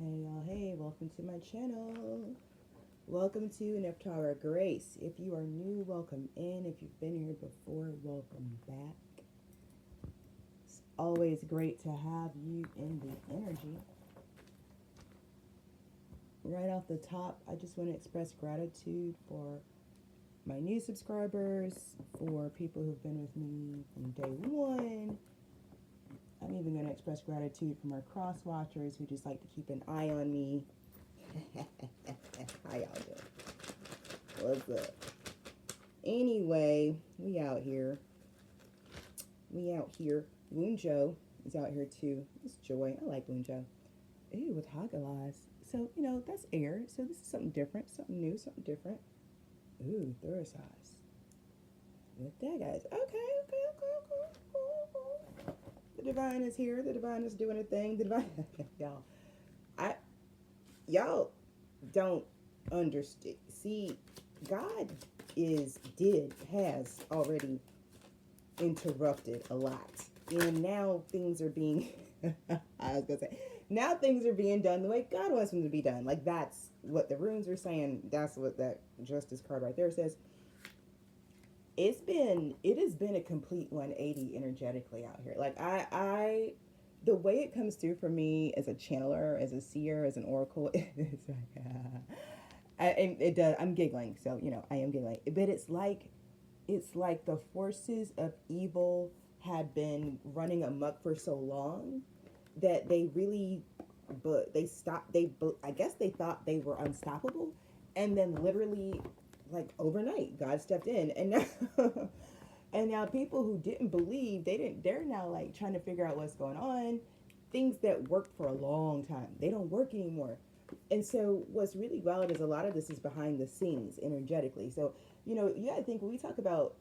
Hey y'all, hey, welcome to my channel. Welcome to Nephtara Grace. If you are new, welcome in. If you've been here before, welcome back. It's always great to have you in the energy. Right off the top, I just want to express gratitude for my new subscribers, for people who've been with me from day one. I'm even going to express gratitude for my cross watchers who just like to keep an eye on me. How y'all doing? What's up? Anyway, we out here. Woon Joe is out here too. It's Joy. I like Woon Joe. Ooh, with Hagalas. So, that's air. So this is something different, something new, something different. Ooh, Thursday. With that, guys. Okay. The divine is here. The divine is doing a thing. The divine, y'all don't understand. See, God has already interrupted a lot, and now things are being. I was gonna say, now things are being done the way God wants them to be done. Like that's what the runes are saying. That's what that Justice card right there says. It has been a complete 180 energetically out here. Like I the way it comes through for me as a channeler, as a seer, as an oracle, it's like it does. I'm giggling, so I am giggling. But it's like the forces of evil had been running amok for so long that they really, but they stopped. I guess they thought they were unstoppable, and then literally like overnight God stepped in, and now and now people who didn't believe, they're now like trying to figure out what's going on. Things that worked for a long time, they don't work anymore. And so what's really wild is a lot of this is behind the scenes energetically. So you gotta think when we talk about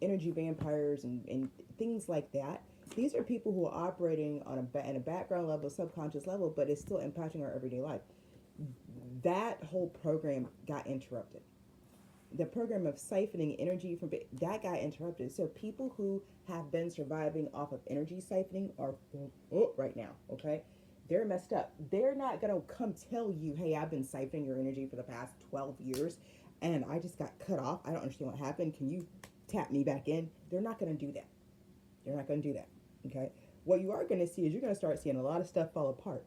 energy vampires and things like that, these are people who are operating on in a background level, subconscious level, but it's still impacting our everyday life. That whole program got interrupted. The program of siphoning energy from that got interrupted. So people who have been surviving off of energy siphoning are right now. Okay, they're messed up. They're not gonna come tell you, "Hey, I've been siphoning your energy for the past 12 years, and I just got cut off. I don't understand what happened. Can you tap me back in?" They're not gonna do that. They're not gonna do that. Okay. What you are gonna see is you're gonna start seeing a lot of stuff fall apart.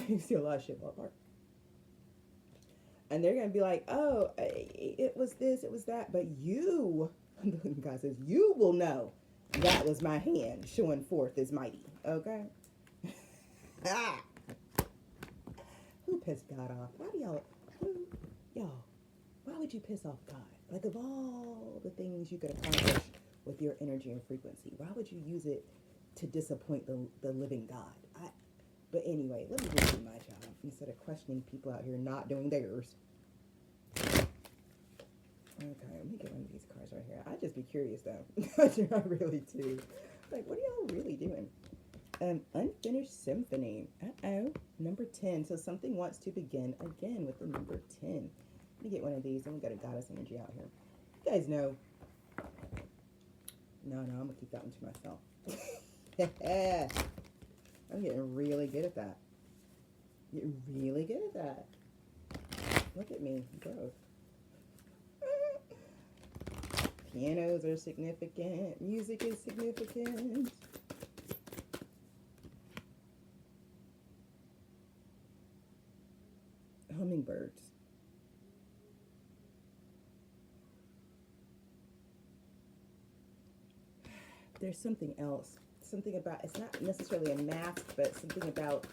You see a lot of shit fall apart. And they're going to be like, "Oh, it was this, it was that." But you, God says, you will know that was my hand showing forth is mighty. Okay? Ah. Who pissed God off? Why do y'all, why would you piss off God? Like, of all the things you could accomplish with your energy and frequency, why would you use it to disappoint the living God? But anyway, let me just do my job instead of questioning people out here not doing theirs. Okay, let me get one of these cards right here. I'd just be curious though. I really do. Like, what are y'all really doing? Unfinished symphony. Number 10. So something wants to begin again with the number 10. Let me get one of these, and we got a goddess energy out here. You guys know. No, I'm gonna keep that one to myself. I'm getting really good at that. Getting really good at that. Look at me, growth. Pianos are significant. Music is significant. Hummingbirds. There's something else. Something about, it's not necessarily a mask, but something about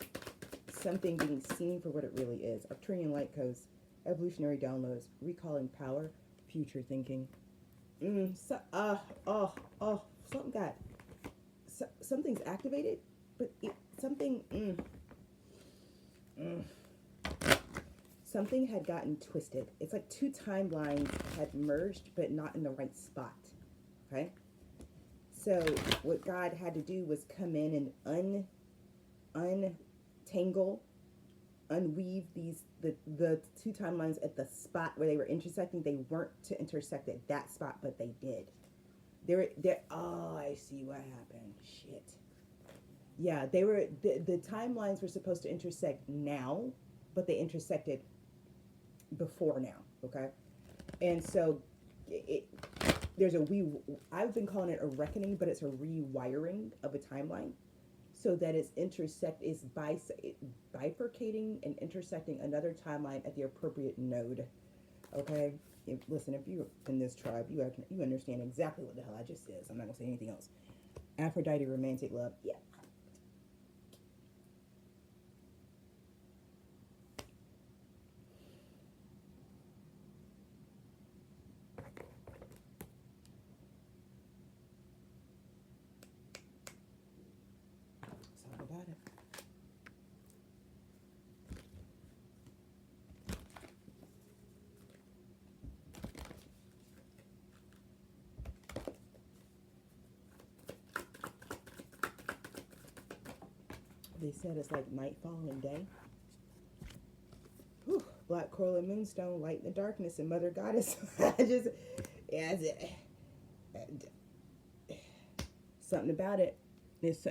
something being seen for what it really is. Arcturian light codes, evolutionary downloads, recalling power, future thinking. Something got, something's activated, but something had gotten twisted. It's like two timelines had merged, but not in the right spot. Okay. So what God had to do was come in and untangle, unweave the two timelines at the spot where they were intersecting. They weren't to intersect at that spot, but they did. Oh, I see what happened. Shit. Yeah, they were the timelines were supposed to intersect now, but they intersected before now. Okay, and so it, there's a we. I've been calling it a reckoning, but it's a rewiring of a timeline, so that it's bifurcating and intersecting another timeline at the appropriate node. Okay, listen, if you're in this tribe, you understand exactly what the hell I just said. So I'm not gonna say anything else. Aphrodite, romantic love. Yeah. It's all about it. They said it's like nightfall and day. Whew. Black coral and moonstone, light in the darkness, and mother goddess. I just, yeah, something about it. It's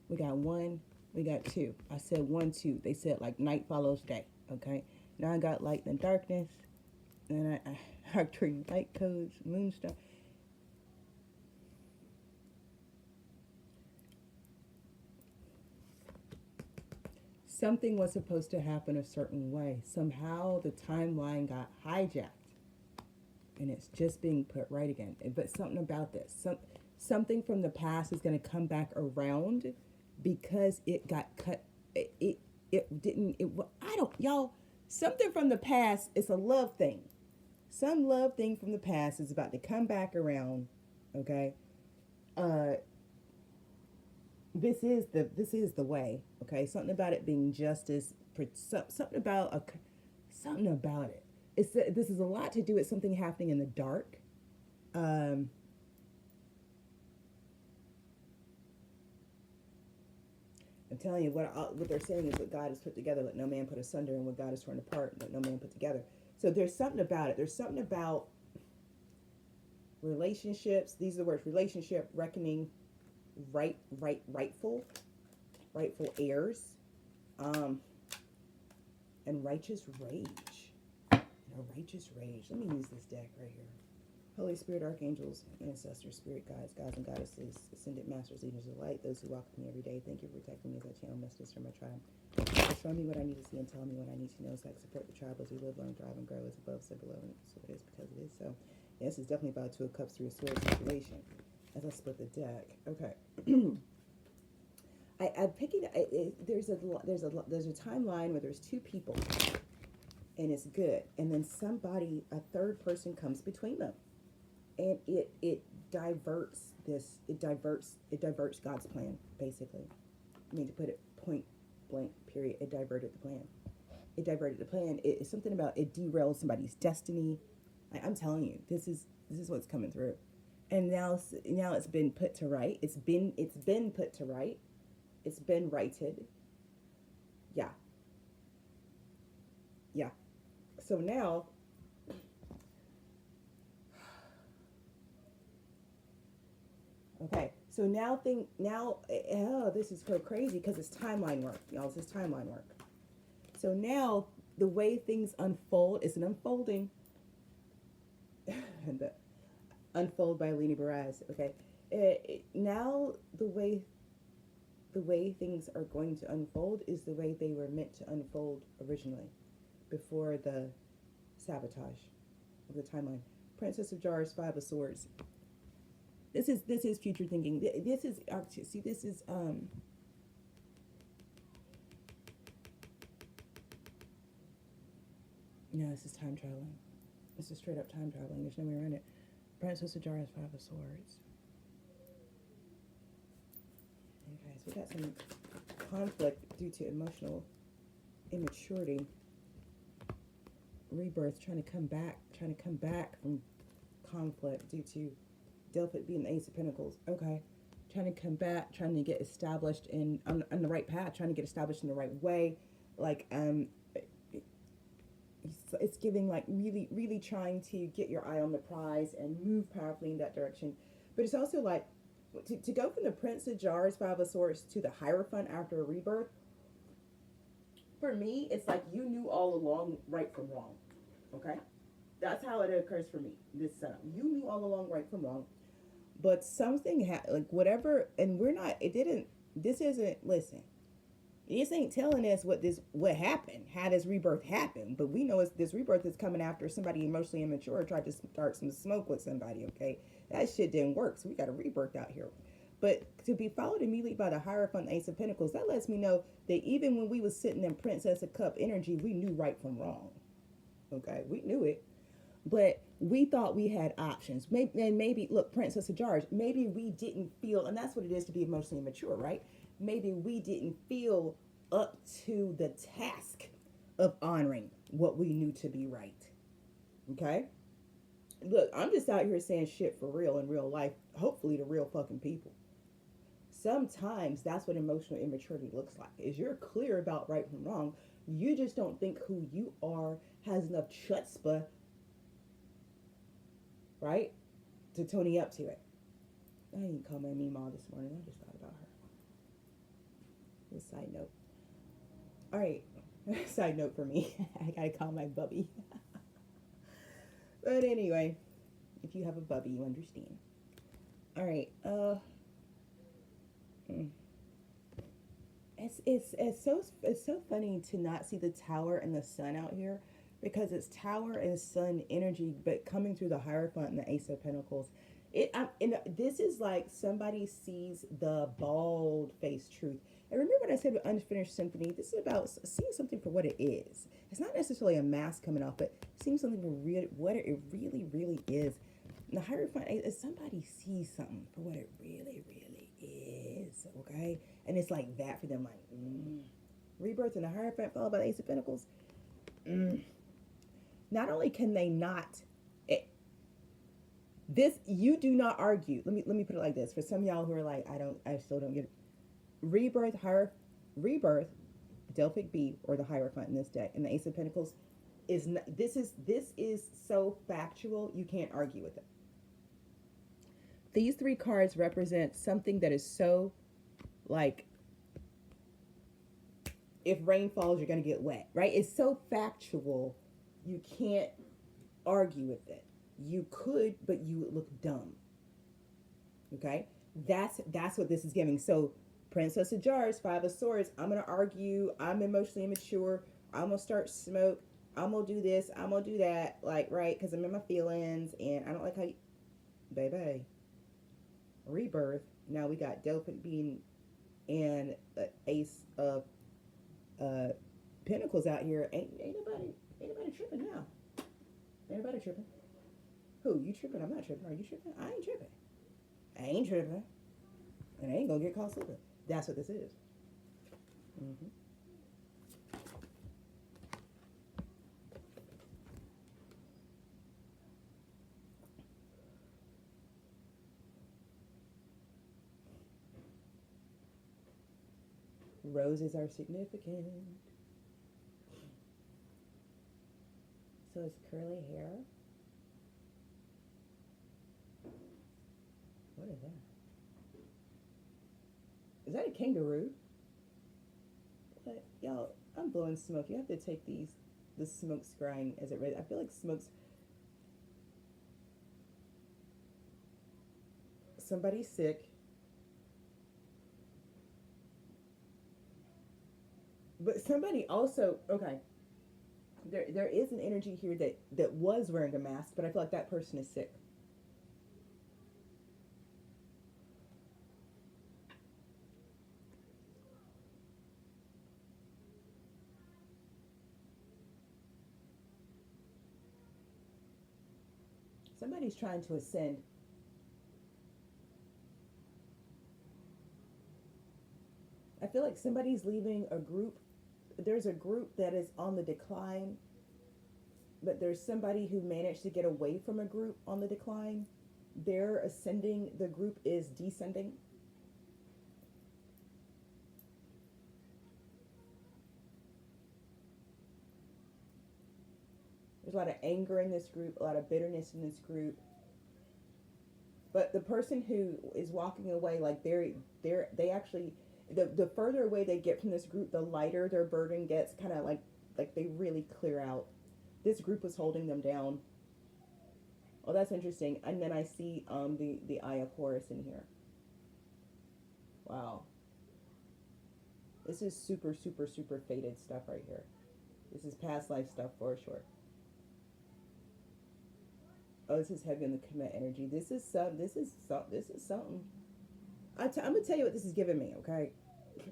we got one, we got two. I said one, two. They said like night follows day. Okay. Now I got light in the darkness, and I Arcturian light codes, moonstone. Something was supposed to happen a certain way. Somehow the timeline got hijacked, and it's just being put right again. But something about this, something from the past is going to come back around because it got cut. It didn't. I don't, y'all. Something from the past. It's a love thing. Some love thing from the past is about to come back around. Okay. Uh, this is the way. Okay, something about it being justice. Something about something about it. This is a lot to do with something happening in the dark. Um, I'm telling you what they're saying is what God has put together, let no man put asunder, and what God has torn apart, let no man put together. So there's something about it. There's something about relationships. These are the words: relationship, reckoning, rightful heirs, um, and righteous rage. Righteous rage. Let me use this deck right here. Holy Spirit, archangels, ancestors, spirit guides, gods and goddesses, ascended masters, leaders of light, those who walk with me every day. Thank you for protecting me as I channel messages from my tribe. Show me what I need to see and tell me what I need to know so I can support the tribe as we live, learn, thrive, and grow as above, so below, and so it is because it is. So, yeah, this is definitely about Two of Cups, Three of Swords situation. As I split the deck, okay. I'm picking. There's a timeline where there's two people, and it's good, and then a third person comes between them, and it diverts God's plan, basically. I mean, to put it point blank, period. It diverted the plan. It's something about it derailed somebody's destiny. I'm telling you, this is what's coming through, and now it's been put to right. It's been put to right. It's been righted. Yeah. Yeah. So now, okay. So this is so crazy because it's timeline work, y'all. This is timeline work. So now the way things unfold is an unfolding. And unfold by Leni Baraz. Okay. Now the way things are going to unfold is the way they were meant to unfold originally, before the sabotage of the timeline. Princess of Jars, Five of Swords. This is future thinking. This is no, this is time traveling. This is straight up time traveling. There's no way around it. Princess of Jars, Five of Swords. Okay, so we got some conflict due to emotional immaturity, rebirth, trying to come back from conflict due to Delphi being the Ace of Pentacles. Okay, trying to come back, trying to get established on the right path, trying to get established in the right way. Like it's giving like really trying to get your eye on the prize and move powerfully in that direction. But it's also like to go from the Prince of Jars, Five of Swords, to the Hierophant after a rebirth, for me, it's like you knew all along right from wrong. Okay? That's how it occurs for me, this setup. You knew all along right from wrong, but something, like whatever, and we're not, it didn't, this isn't, listen, this ain't telling us what happened, how this rebirth happened, but we know this rebirth is coming after somebody emotionally immature tried to start some smoke with somebody, okay? That shit didn't work, so we got a rebirth out here. But to be followed immediately by the Hierophant Ace of Pentacles, that lets me know that even when we was sitting in Princess of Cup energy, we knew right from wrong. Okay, we knew it. But we thought we had options. Maybe look, Princess of Jars, maybe we didn't feel, and that's what it is to be emotionally mature, right? Maybe we didn't feel up to the task of honoring what we knew to be right. Okay? Look, I'm just out here saying shit for real in real life, hopefully to real fucking people. Sometimes that's what emotional immaturity looks like. Is you're clear about right from wrong. You just don't think who you are has enough chutzpah, right, to Tony up to it. I didn't call my Meemaw this morning. I just thought about her. This side note. All right. Side note for me. I gotta call my bubby. But anyway, if you have a bubby, you understand. All right. It's so funny to not see the Tower and the Sun out here, because it's Tower and Sun energy, but coming through the Hierophant and the Ace of Pentacles. This is like somebody sees the bald face truth. And remember what I said with Unfinished Symphony? This is about seeing something for what it is. It's not necessarily a mask coming off, but seeing something for what it really, really is. And the Hierophant is somebody sees something for what it really, really is. Okay? And it's like that for them, like, Rebirth and the Hierophant followed by the Ace of Pentacles. Not only can they not, this, you do not argue. Let me put it like this. For some of y'all who are like, I still don't get it. Rebirth, Delphic B, or the Hierophant in this deck, and the Ace of Pentacles is not, this is so factual, you can't argue with it. These three cards represent something that is so, like, if rain falls, you're going to get wet, right? It's so factual, you can't argue with it. You could, but you would look dumb. Okay? That's what this is giving. So, Princess of Jars, Five of Swords, I'm going to argue, I'm emotionally immature, I'm going to start smoke, I'm going to do this, I'm going to do that, like, right? Because I'm in my feelings, and I don't like how you, baby. Rebirth, now we got Delphic being and Ace of Pentacles out here. Ain't nobody tripping now. Ain't nobody tripping. Who? You tripping? I'm not tripping. Are you tripping? I ain't tripping. I ain't tripping. And I ain't gonna get caught slipping. That's what this is. Roses are significant. So it's curly hair. What is that? Is that a kangaroo? But y'all, I'm blowing smoke. You have to take the smoke scrying as it read. I feel like smoke's, somebody's sick. But somebody also, okay, there is an energy here that was wearing a mask, but I feel like that person is sick. Somebody's trying to ascend. I feel like somebody's leaving a group. There's a group that is on the decline, but there's somebody who managed to get away from a group on the decline. They're ascending, the group is descending. There's a lot of anger in this group, a lot of bitterness in this group. But the person who is walking away, like they actually, the further away they get from this group, the lighter their burden gets. Kind of like they really clear out. This group was holding them down. Oh, that's interesting. And then I see the Eye of Horus in here. Wow. This is super, super, super faded stuff right here. This is past life stuff for sure. Oh, this is heavy on the commit energy. This is something. I'm gonna tell you what this is giving me, okay?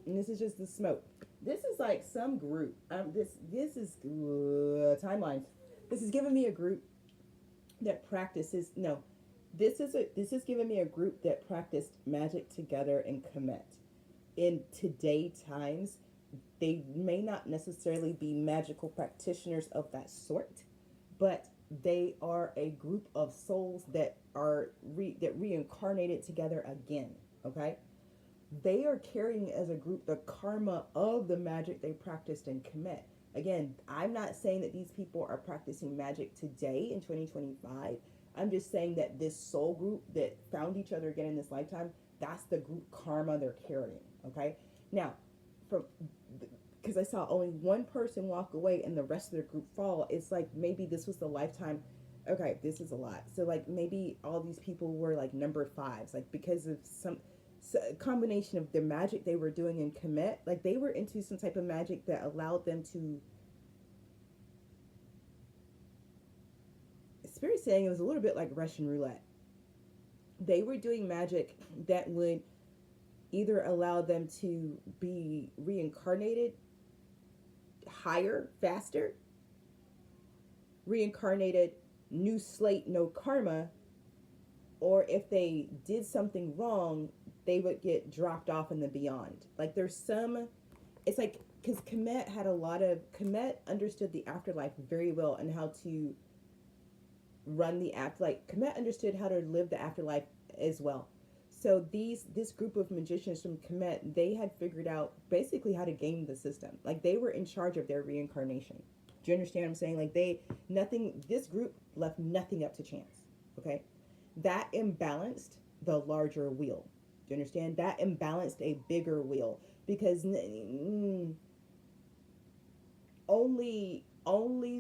And this is just the smoke. This is like some group. This is timelines. This is giving me a group that practices. No, this is giving me a group that practiced magic together and commit. In today times, they may not necessarily be magical practitioners of that sort, but they are a group of souls that are reincarnated together again. Okay, they are carrying as a group the karma of the magic they practiced and commit. Again, I'm not saying that these people are practicing magic today in 2025. I'm just saying that this soul group that found each other again in this lifetime, that's the group karma they're carrying. Okay, now from because I saw only one person walk away and the rest of the group fall, it's like maybe this was the lifetime. Okay, this is a lot. So like maybe all these people were like number fives, like because of some combination of the magic they were doing in commit, like they were into some type of magic that allowed them to. Spirit saying it was a little bit like Russian roulette. They were doing magic that would either allow them to be reincarnated higher, faster, reincarnated, new slate, no karma, or if they did something wrong, they would get dropped off in the beyond. Like there's some, it's like, because Kemet understood the afterlife very well and how to run the afterlife. Kemet understood how to live the afterlife as well. So this group of magicians from Kemet, they had figured out basically how to game the system. Like they were in charge of their reincarnation. Do you understand what I'm saying? Like this group left nothing up to chance. Okay, that imbalanced the larger wheel. Do you understand? That imbalanced a bigger wheel because only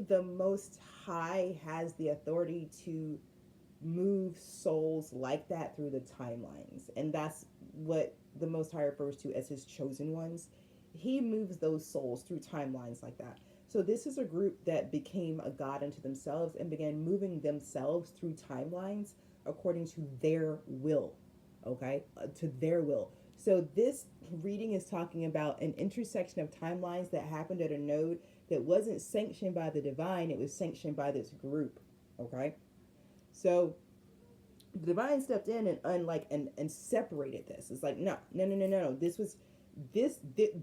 the Most High has the authority to move souls like that through the timelines, and that's what the Most High refers to as his chosen ones. He moves those souls through timelines like that. So this is a group that became a god unto themselves and began moving themselves through timelines according to their will. Okay, to their will. So this reading is talking about an intersection of timelines that happened at a node that wasn't sanctioned by the divine, it was sanctioned by this group. Okay, so the divine stepped in and separated this. It's like no.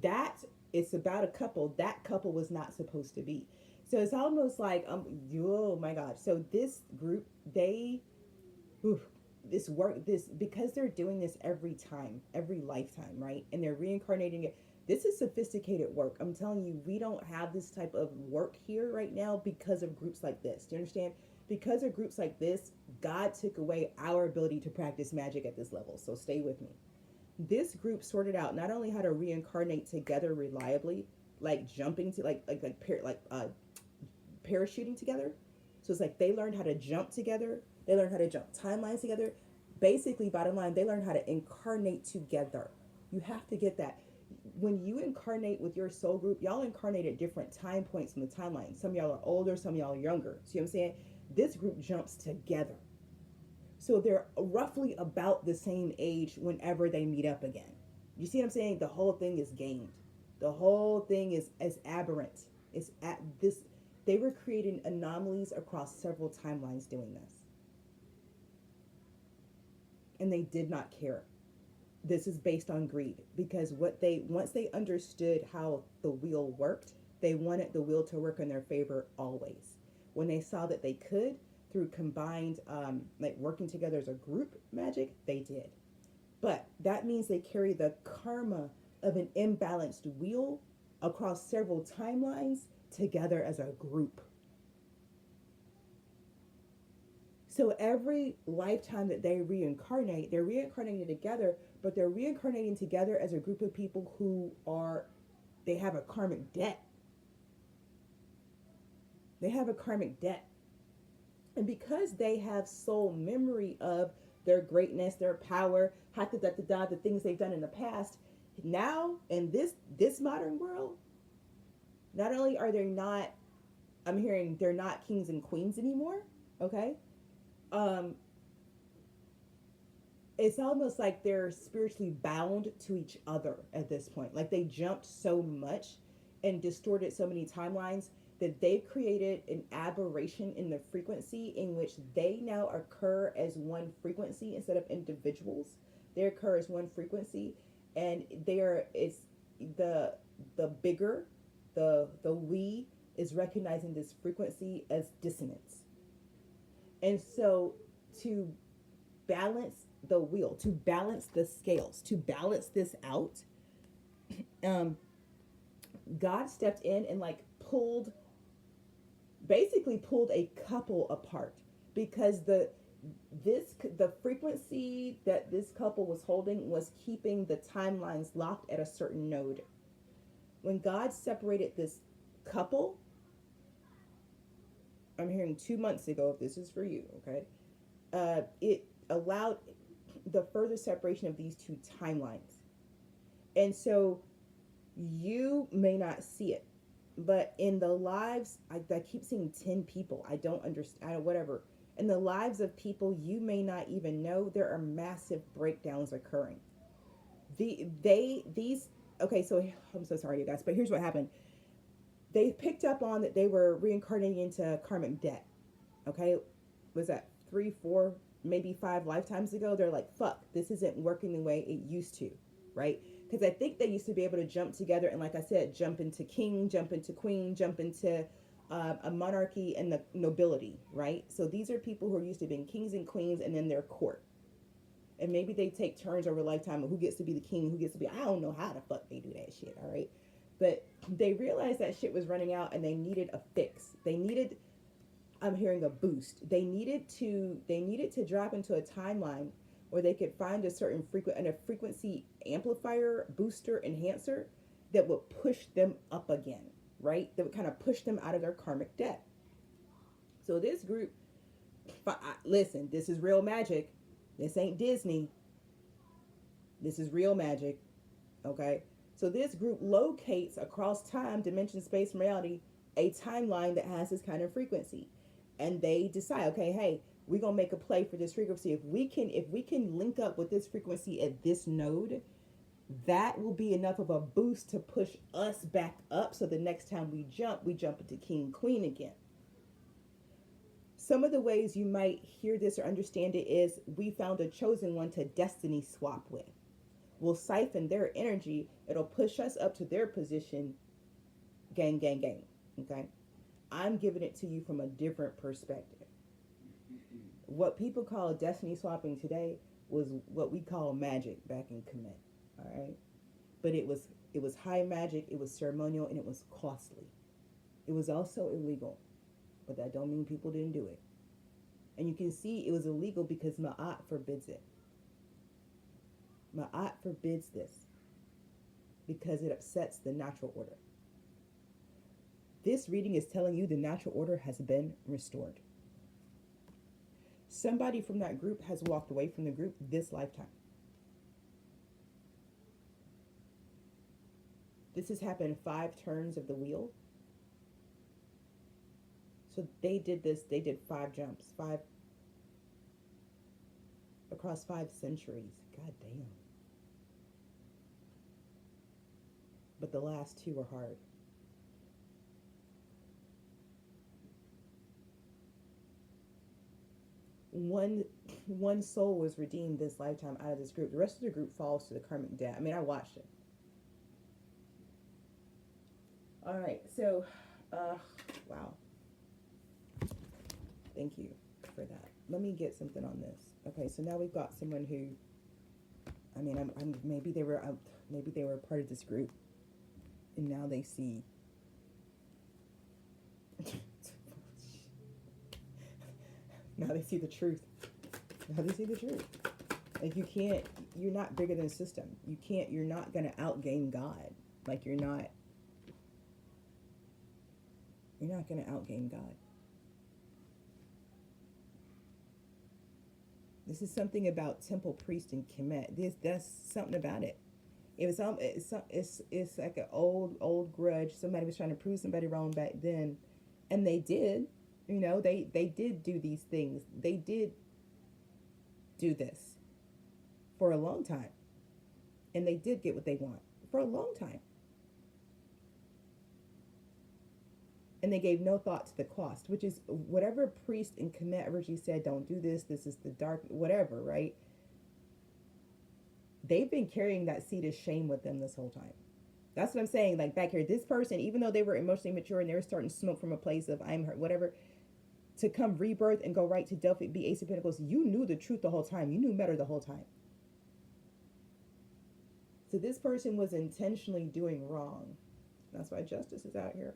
That it's about a couple. That couple was not supposed to be. So it's almost like oh my God. So this group, this because they're doing this every lifetime, right? And they're reincarnating it. This is sophisticated work. I'm telling you, we don't have this type of work here right now because of groups like this. Do you understand? Because of groups like this, God took away our ability to practice magic at this level. So stay with me. This group sorted out not only how to reincarnate together reliably, like jumping to parachuting together. So it's like they learned how to jump together. They learned how to jump timelines together. Basically, bottom line, they learned how to incarnate together. You have to get that. When you incarnate with your soul group, y'all incarnate at different time points in the timeline. Some of y'all are older, some of y'all are younger. See what I'm saying? This group jumps together. So they're roughly about the same age whenever they meet up again. You see what I'm saying? The whole thing is gamed. The whole thing is aberrant. It's at this. They were creating anomalies across several timelines doing this. And they did not care. This is based on greed because once they understood how the wheel worked, they wanted the wheel to work in their favor always. When they saw that they could through combined working together as a group magic, they did. But that means they carry the karma of an imbalanced wheel across several timelines together as a group. So every lifetime that they reincarnate, they're reincarnating together, but they're reincarnating together as a group of people who are, they have a karmic debt. They have a karmic debt. And because they have soul memory of their greatness, their power, the things they've done in the past, now in this modern world, not only are they not, I'm hearing they're not kings and queens anymore, okay? Um, it's almost like they're spiritually bound to each other at this point. Like they jumped so much and distorted so many timelines that they've created an aberration in the frequency in which they now occur as one frequency instead of individuals. They occur as one frequency, and it's the bigger, the we is recognizing this frequency as dissonance. And so to balance the wheel, to balance the scales, to balance this out, um, God stepped in and like basically pulled a couple apart, because the frequency that this couple was holding was keeping the timelines locked at a certain node. When God separated this couple, I'm hearing 2 months ago, if this is for you, okay, it allowed the further separation of these two timelines. And so you may not see it, but in the lives, I keep seeing 10 people. I don't understand, whatever. In the lives of people you may not even know, there are massive breakdowns occurring. Okay, so I'm so sorry, you guys, but here's what happened. They picked up on that they were reincarnating into karmic debt. Okay, was that 3, 4, maybe 5 lifetimes ago? They're like, fuck, this isn't working the way it used to, right? Because I think they used to be able to jump together and, like I said, jump into king, jump into queen, jump into a monarchy and the nobility, right? So these are people who are used to being kings and queens and then their court. And maybe they take turns over a lifetime of who gets to be the king, who gets to be, I don't know how the fuck they do that shit, all right? But they realized that shit was running out and they needed a fix. They needed, I'm hearing a boost. They needed to drop into a timeline where they could find a certain frequency amplifier, booster, enhancer that would push them up again, right? That would kind of push them out of their karmic debt. So this group, listen, this is real magic. This ain't Disney. This is real magic, okay? So this group locates across time, dimension, space, and reality, a timeline that has this kind of frequency. And they decide, okay, hey, we're gonna make a play for this frequency. If we can link up with this frequency at this node, that will be enough of a boost to push us back up, so the next time we jump into king, queen again. Some of the ways you might hear this or understand it is, we found a chosen one to destiny swap with. We'll siphon their energy. It'll push us up to their position. Gang, gang, gang. Okay? I'm giving it to you from a different perspective. What people call destiny swapping today was what we call magic back in Kemet. All right? But it was high magic, it was ceremonial, and it was costly. It was also illegal. But that don't mean people didn't do it. And you can see it was illegal because Ma'at forbids it. Ma'at forbids this because it upsets the natural order. This reading is telling you the natural order has been restored. Somebody from that group has walked away from the group this lifetime. This has happened 5 turns of the wheel. So they did 5 jumps, across 5 centuries. God damn. But the last 2 were hard. One soul was redeemed this lifetime out of this group. The rest of the group falls to the karmic debt. I mean, I watched it. All right, so, wow. Thank you for that. Let me get something on this. Okay, so now we've got someone who, I mean, maybe they were part of this group, and now they see. Now they see the truth. Now they see the truth. Like you're not bigger than the system. You're not going to outgain God. Like you're not going to outgain God. This is something about temple priest and Kemet. That's something about it. It's like an old grudge. Somebody was trying to prove somebody wrong back then, and they did. They did do these things. They did do this for a long time, and they did get what they want for a long time. And they gave no thought to the cost, which is whatever priest in Kemet originally said, don't do this, this is the dark, whatever, right? They've been carrying that seed of shame with them this whole time. That's what I'm saying. Like back here, this person, even though they were emotionally mature and they were starting to smoke from a place of I'm hurt, whatever, to come rebirth and go right to Delphi, be Ace of Pentacles, you knew the truth the whole time. You knew better the whole time. So this person was intentionally doing wrong. That's why justice is out here.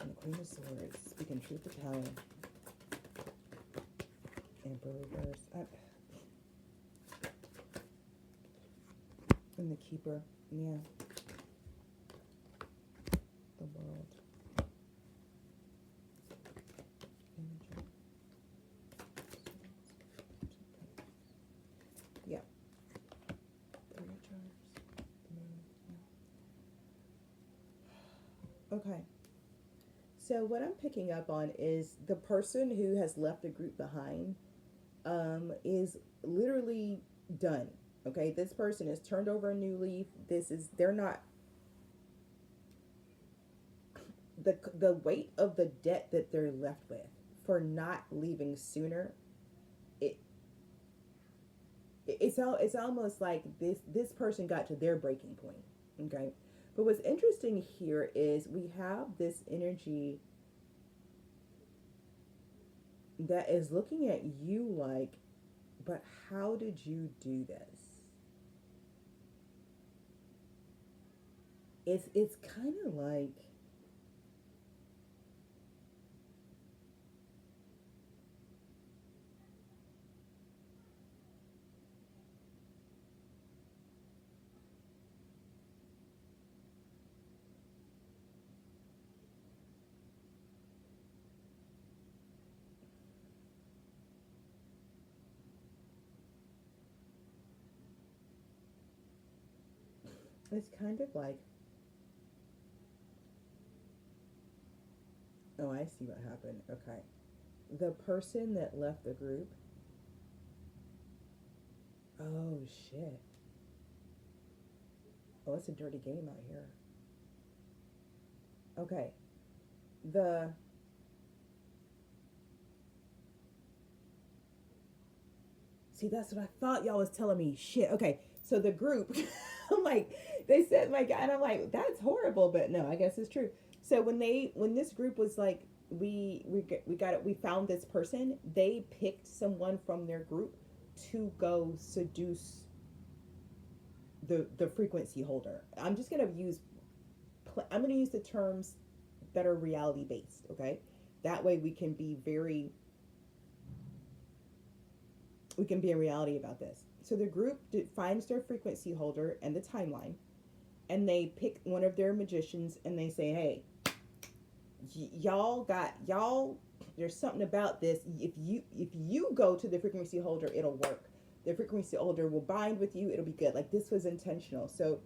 And the Queen of Swords, speaking truth to power. Emperor reverse. And the Keeper. Yeah. The World. Yeah. Okay. So what I'm picking up on is the person who has left the group behind is literally done. Okay, this person has turned over a new leaf. They're not, the weight of the debt that they're left with for not leaving sooner, it's almost like this person got to their breaking point. Okay. But what's interesting here is we have this energy that is looking at you like, but how did you do this? It's kind of like, oh, I see what happened. Okay. The person that left the group, oh shit. Oh, it's a dirty game out here. Okay. See, that's what I thought y'all was telling me. Shit. Okay. So the group, I'm like, they said my God, and I'm like, that's horrible, but no, I guess it's true. So when this group was like, we got it, we found this person, they picked someone from their group to go seduce the frequency holder. I'm gonna use the terms that are reality based, okay? That way we can be in reality about this. So the group finds their frequency holder and the timeline, and they pick one of their magicians and they say, hey, y'all, there's something about this. If you go to the frequency holder, it'll work. The frequency holder will bind with you. It'll be good. Like, this was intentional. So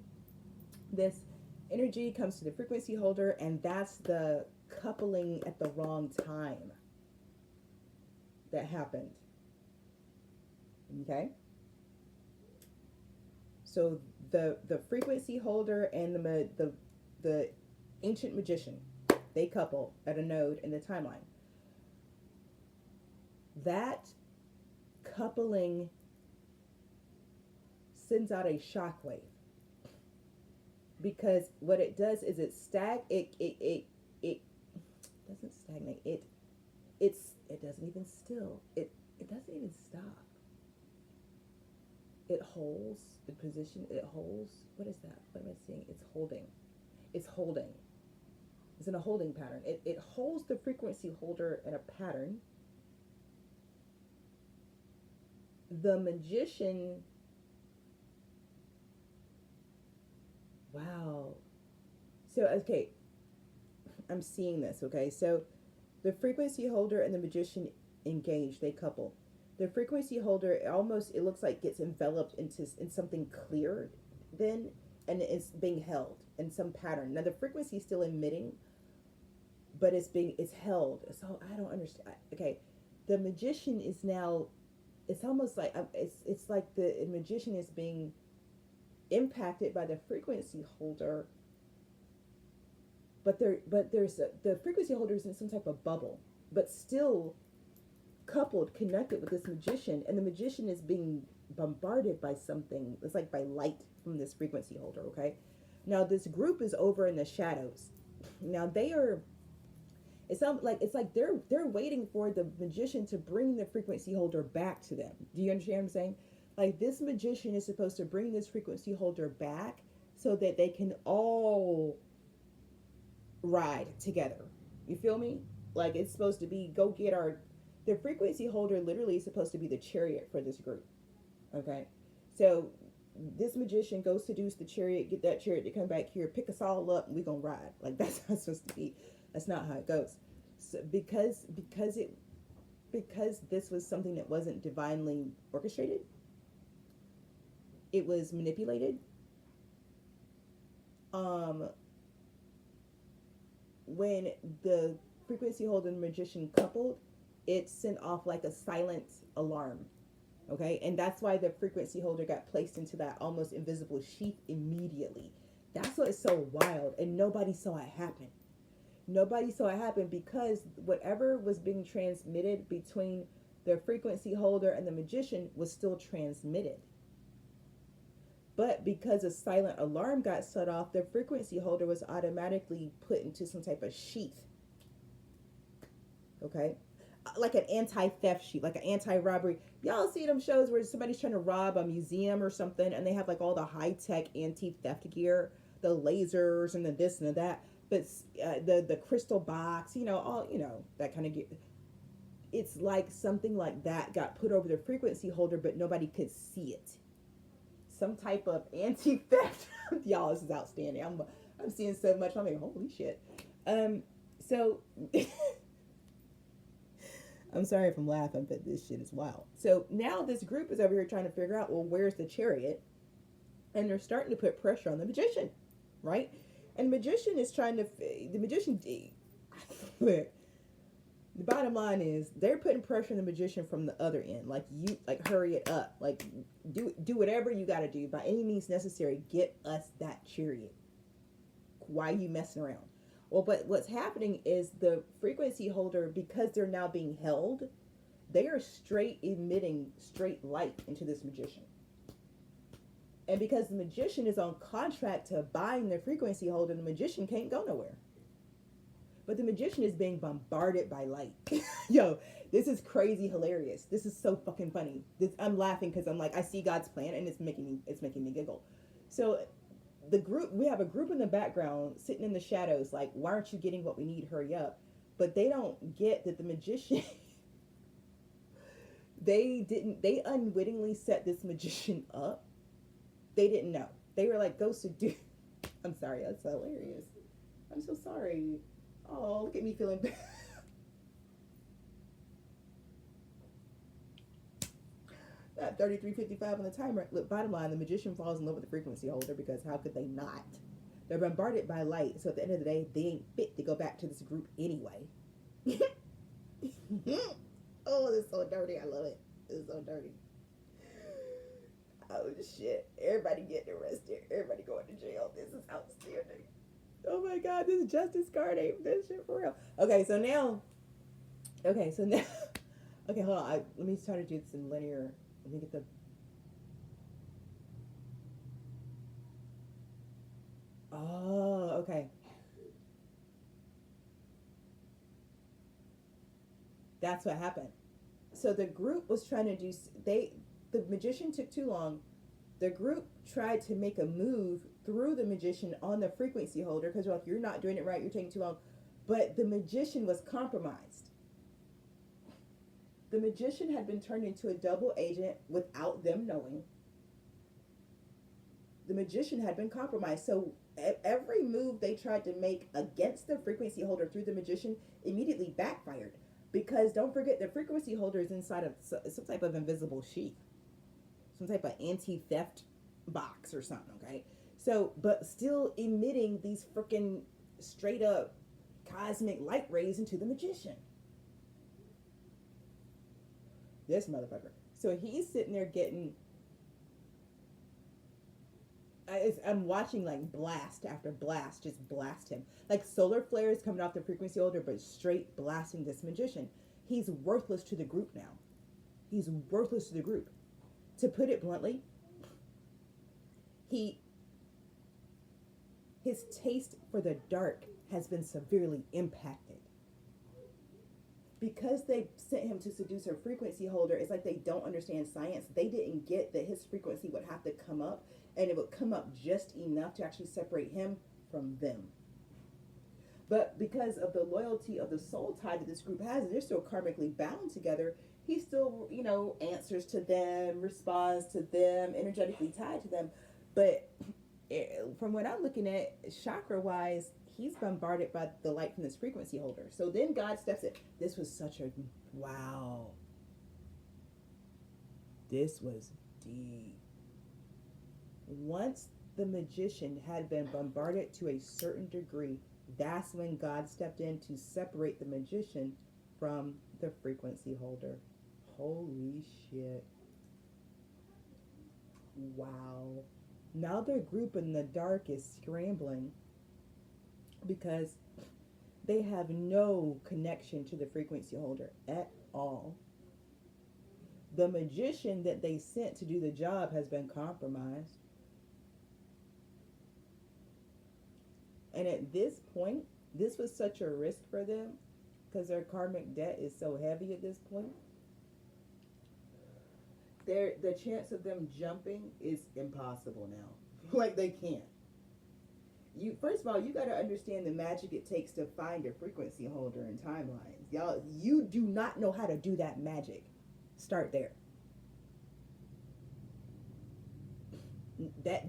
this energy comes to the frequency holder, and that's the coupling at the wrong time that happened. Okay? So the frequency holder and the ancient magician, they couple at a node in the timeline. That coupling sends out a shockwave, because what it does is it doesn't stagnate. It doesn't even still. It doesn't even stop. It holds the position. It holds. What is that? What am I saying? It's holding. It's holding. It's in a holding pattern. It holds the frequency holder in a pattern, The magician, wow. So, okay, I'm seeing this, okay? So, the frequency holder and the magician engage, they couple. The frequency holder, it looks like gets enveloped in something clear then, and it's being held in some pattern. Now, the frequency is still emitting, but it's held. So, I don't understand. Okay, the magician is now, it's almost like, it's like the magician is being impacted by the frequency holder, the frequency holder is in some type of bubble, but still coupled, connected with this magician, and the magician is being bombarded by something. It's like by light from this frequency holder. Okay, now this group is over in the shadows. Now they are. It's like they're waiting for the magician to bring the frequency holder back to them. Do you understand what I'm saying? Like, this magician is supposed to bring this frequency holder back so that they can all ride together. You feel me? Like, it's supposed to be, go get our, the frequency holder literally is supposed to be the chariot for this group. Okay, so this magician goes seduce the chariot, get that chariot to come back here, pick us all up, and we gonna ride. Like, that's how it's supposed to be. That's not how it goes. So because this was something that wasn't divinely orchestrated, it was manipulated. When the frequency holder and magician coupled, it sent off like a silent alarm. Okay, and that's why the frequency holder got placed into that almost invisible sheath immediately. That's what's so wild, and nobody saw it happen. Nobody saw it happen because whatever was being transmitted between the frequency holder and the magician was still transmitted. But because a silent alarm got set off, the frequency holder was automatically put into some type of sheath. Okay? Like an anti-theft sheet, like an anti-robbery. Y'all see them shows where somebody's trying to rob a museum or something, and they have like all the high-tech anti-theft gear, the lasers and the this and the that, but the crystal box, all that kind of gear. It's like something like that got put over the frequency holder, but nobody could see it. Some type of anti-theft. Y'all, this is outstanding. I'm seeing so much. I'm like, holy shit. So I'm sorry if I'm laughing, but this shit is wild. So now this group is over here trying to figure out, well, where's the chariot? And they're starting to put pressure on the magician, right? And the magician is trying to, look, the bottom line is they're putting pressure on the magician from the other end. Like, hurry it up. Like, do whatever you got to do by any means necessary. Get us that chariot. Why are you messing around? Well, but what's happening is the frequency holder, because they're now being held, they are straight emitting straight light into this magician. And because the magician is on contract to bind the frequency holder, the magician can't go nowhere. But the magician is being bombarded by light. Yo, this is crazy hilarious. This is so fucking funny. I'm laughing because I'm like, I see God's plan, and it's making me giggle. So we have a group in the background sitting in the shadows, like, why aren't you getting what we need? Hurry up. But they don't get that the magician, they unwittingly set this magician up. They didn't know. They were like, go seduce. I'm sorry, that's hilarious. I'm so sorry. Oh, look at me feeling bad. That 33:55 on the timer. Look, bottom line, the magician falls in love with the frequency holder because how could they not? They're bombarded by light, so at the end of the day, they ain't fit to go back to this group anyway. Oh, this is so dirty. I love it. This is so dirty. Oh, shit. Everybody getting arrested. Everybody going to jail. This is outstanding. Oh, my God. This justice card ain't this shit for real. Okay, so now. Okay, hold on. Let me try to do this in linear. Let me get the. Oh, okay. That's what happened. So the group was trying to do. The magician took too long. The group tried to make a move through the magician on the frequency holder because like, you're not doing it right. You're taking too long. But the magician was compromised. The magician had been turned into a double agent without them knowing. The magician had been compromised. So every move they tried to make against the frequency holder through the magician immediately backfired. Because don't forget, the frequency holder is inside of some type of invisible sheath, some type of anti-theft box or something, okay? So, but still emitting these freaking straight up cosmic light rays into the magician. This motherfucker. So he's sitting there getting, I'm watching like blast after blast, just blast him. Like solar flares coming off the frequency holder, but straight blasting this magician. He's worthless to the group now. He's worthless to the group. To put it bluntly, his taste for the dark has been severely impacted. Because they sent him to seduce her frequency holder, it's like they don't understand science. They didn't get that his frequency would have to come up, and it would come up just enough to actually separate him from them. But because of the loyalty of the soul tie that this group has, and they're still karmically bound together, he still, answers to them, responds to them, energetically tied to them. But from what I'm looking at, chakra-wise, he's bombarded by the light from this frequency holder. So then God steps in. This was such a, wow. This was deep. Once the magician had been bombarded to a certain degree, that's when God stepped in to separate the magician from the frequency holder. Holy shit. Wow. Now their group in the dark is scrambling because they have no connection to the frequency holder at all. The magician that they sent to do the job has been compromised. And at this point, this was such a risk for them because their karmic debt is so heavy at this point. The chance of them jumping is impossible now. Like, they can't. First of all, you got to understand the magic it takes to find a frequency holder in timelines. Y'all, you do not know how to do that magic. Start there.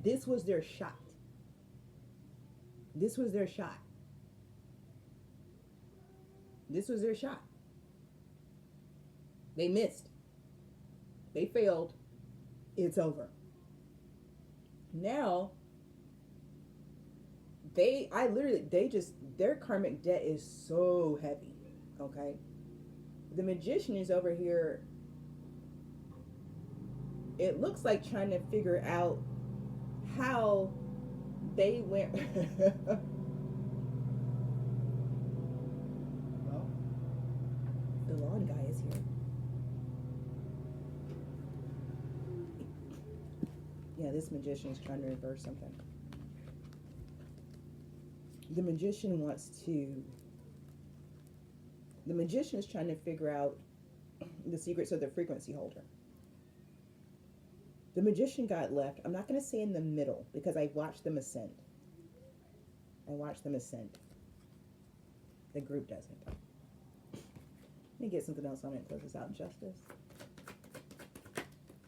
This was their shot. This was their shot. This was their shot. They missed. They failed. It's over. Now, their karmic debt is so heavy, okay? The magician is over here, it looks like trying to figure out how they went. Well, the lawn guy is here. Yeah, this magician is trying to reverse something. The magician is trying to figure out the secrets of the frequency holder. The magician got left. I'm not going to say in the middle because I watched them ascend. The group doesn't. Let me get something else on it and close this out. Justice.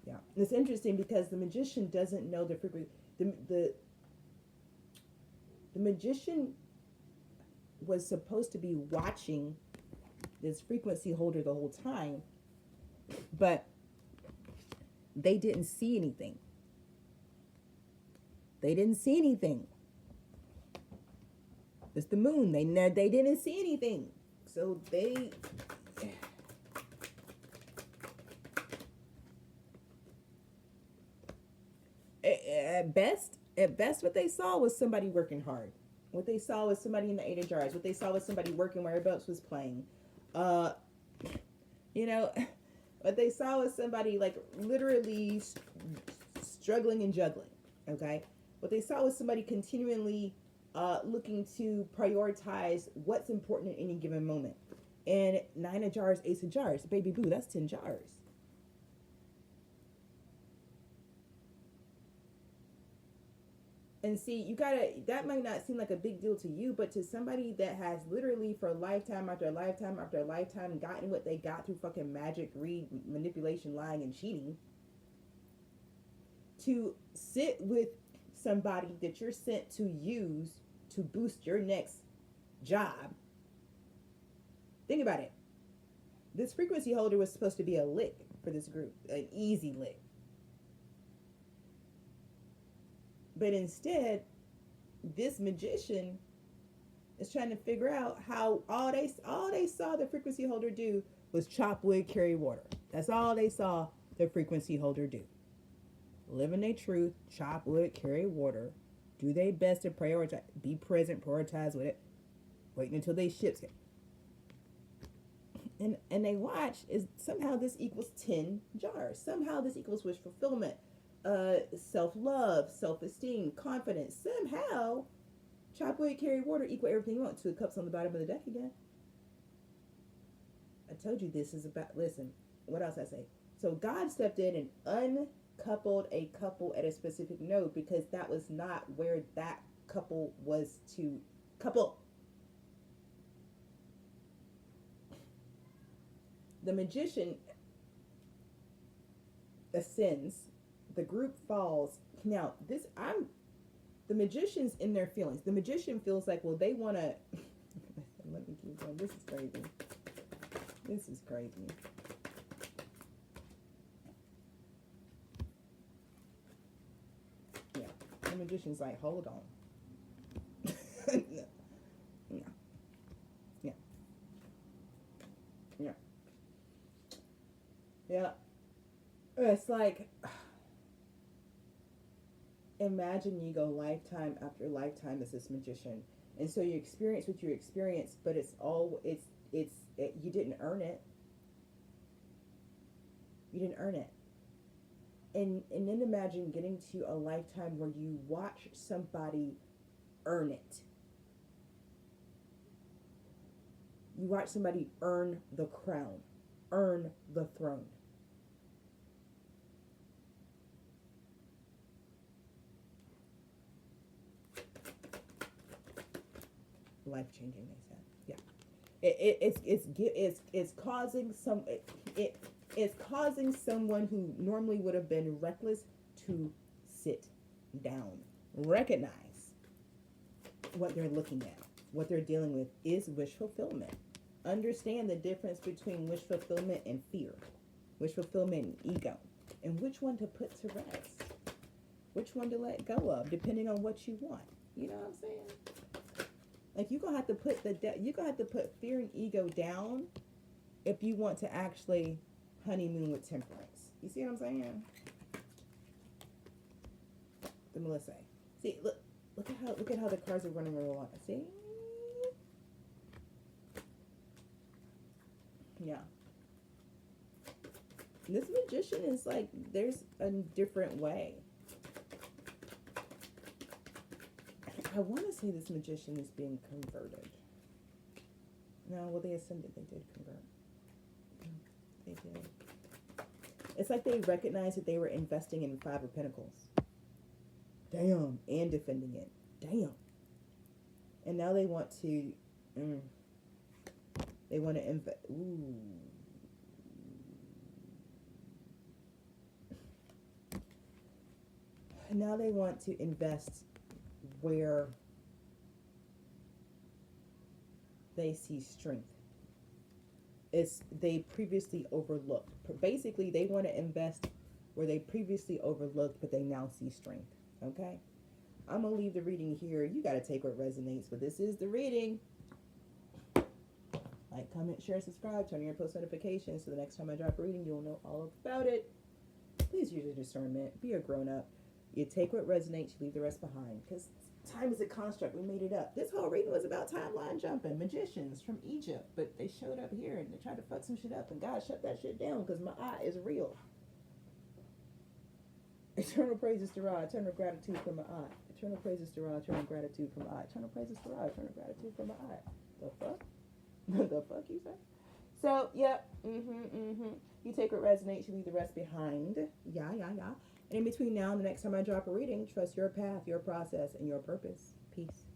Yeah. And it's interesting because the magician doesn't know the frequency. The magician was supposed to be watching this frequency holder the whole time, but they didn't see anything. They didn't see anything. It's the moon. They didn't see anything. So they... At best, what they saw was somebody working hard. What they saw was somebody in the Eight of Jars. What they saw was somebody working where everybody else was playing. What they saw was somebody like literally struggling and juggling. Okay. What they saw was somebody continually looking to prioritize what's important in any given moment. And Nine of Jars, Ace of Jars, baby boo, that's 10 jars. And see, you gotta, that might not seem like a big deal to you, but to somebody that has literally for lifetime after lifetime after lifetime gotten what they got through fucking magic, greed, manipulation, lying, and cheating, to sit with somebody that you're sent to use to boost your next job. Think about it. This frequency holder was supposed to be a lick for this group, an easy lick. But instead, this magician is trying to figure out how all they saw the frequency holder do was chop wood, carry water. That's all they saw the frequency holder do. Live in their truth, chop wood, carry water, do their best to prioritize, be present, prioritize with it, waiting until they ships get. And they watch is somehow this equals 10 jars. Somehow this equals wish fulfillment, self-love, self-esteem, confidence. Somehow, chop wood, carry water equal everything you want. 2 cups on the bottom of the deck again. I told you this is about, listen, what else I say? So God stepped in and uncoupled a couple at a specific node because that was not where that couple was to couple. The magician ascends, the group falls. Now, the magician's in their feelings. The magician feels like, well, they want to, let me keep going. This is crazy. This is crazy. Yeah, the magician's like, hold on. No. Yeah. Yeah. Yeah. Yeah. It's like, imagine you go lifetime after lifetime as this magician. And so you experience what you experience, but you didn't earn it. You didn't earn it. And then imagine getting to a lifetime where you watch somebody earn it. You watch somebody earn the crown, earn the throne. Life changing, they said. Yeah, it's causing it's causing someone who normally would have been reckless to sit down, recognize what they're looking at, what they're dealing with is wish fulfillment. Understand the difference between wish fulfillment and fear, wish fulfillment and ego, and which one to put to rest, which one to let go of, depending on what you want. You know what I'm saying? Like you're gonna have to put fear and ego down if you want to actually honeymoon with temperance. You see what I'm saying? The Melissa. See, look at how the cards are running along. See? Yeah. This magician is like, there's a different way. I want to say this magician is being converted. No, well, they ascended. They did convert. They did. It's like they recognized that they were investing in 5 of Pentacles. Damn. And defending it. Damn. And now they want to... they want to invest... Ooh. Now they want to invest where they see strength. It's they previously overlooked. Basically, they want to invest where they previously overlooked, but they now see strength. Okay? I'm going to leave the reading here. You got to take what resonates, but this is the reading. Like, comment, share, subscribe, turn on your post notifications so the next time I drop a reading, you'll know all about it. Please use your discernment. Be a grown-up. You take what resonates, you leave the rest behind. Because time is a construct. We made it up. This whole reading was about timeline jumping. Magicians from Egypt. But they showed up here and they tried to fuck some shit up. And God shut that shit down because my eye is real. Eternal praises to Ra. Eternal gratitude for my eye. Eternal praises to Ra. Eternal gratitude for my eye. Eternal praises to Ra. Eternal gratitude for my eye. The fuck? The fuck you say? So, yeah. You take what resonates. You leave the rest behind. Yeah. And in between now and the next time I drop a reading, trust your path, your process, and your purpose. Peace.